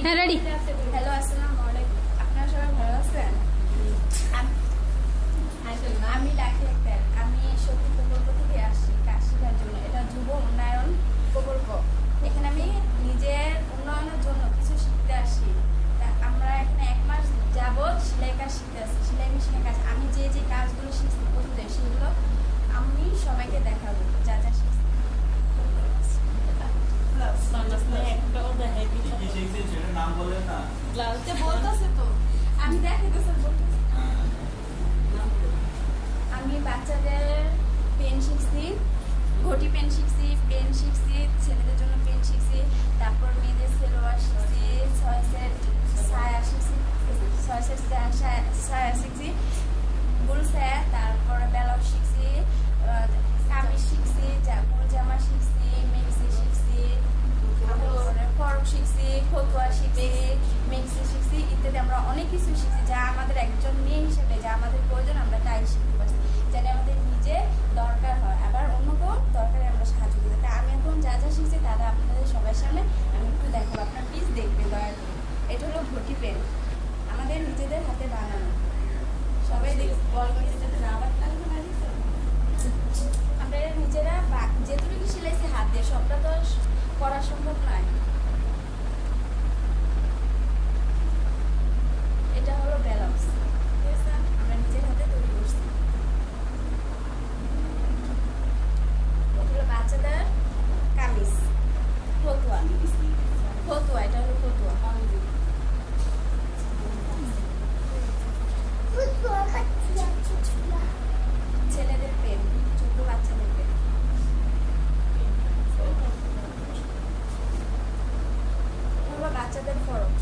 হ্যাঁ ready. Hello, আসসালামু আলাইকুম। আপনারা সবাই ভালো আছেন? আমি ডাকি আক্তার। আমি শক্তি প্রকল্প থেকে আসছি কাজ শেখার জন্য। এটা যুব উন্নয়ন প্রকল্প। এখানে আমি নিজের উন্নয়নের জন্য কিছু শিখতে আসি। আমরা এখানে 1 মাস যাবৎ সেলাই কাজ শিখতে আসছি, সেলাই মেশিনের কাজ। আমি যে যে কাজগুলো শিখছি প্রতিদিন, সেগুলো আমি সবাইকে দেখাবো যা যা শিখছি। আমি আমি বাচ্চাদের পেন শিখছি, ঘটি পেন শিখছি, পেন শিখছি, ছেলেদের জন্য পেন শিখছি, তারপর মেয়েদের সেলোয়ার শিখছি, 6 সেট সায়া শিখছি, 6 সেট সায়া শিখছি, বুলসা, তারপর ব্লাউজ শিখছি, কামিজ শিখছি, ফুল জামা শিখছি, মেক্সি শিখছি, ফরক শিখছি, ফতুয়া শিখছি, মেক্সি শিখছি ইত্যাদি। আমরা অনেক কিছু শিখছি যা আমাদের একজন মেয়ে হিসেবে যা আমাদের প্রয়োজন, আমরা তাই শিখতে পারছি, যেন আমাদের নিজে দরকার হয়, আবার অন্য কেউ দরকারে আমরা সাহায্য করি। তাই আমি এখন যা যা শিখছি তারা আপনাদের সবার সামনে আমি একটু দেখাবো, আপনার প্লিজ দেখবেন দয়া করে। এটা হলো ঘটি পেন, আমাদের নিজেদের হাতে বানানো। সবাই আমরা নিজেরা যেটুকু সেলাইছি হাত দিয়ে, সবটা তো করা সম্ভব নয়। এটা হলো ব্লাউজ, ঠিক আছে, আমরা নিজের হাতে তৈরি করছি। এটা হলো বাচ্চাদের কামিজ, ফতুয়া, ফতুয়া, এটা হলো ফতুয়া। ছেলেদের পেন, ছোট বাচ্চাদের পেন। বাচ্চাদের ফরক,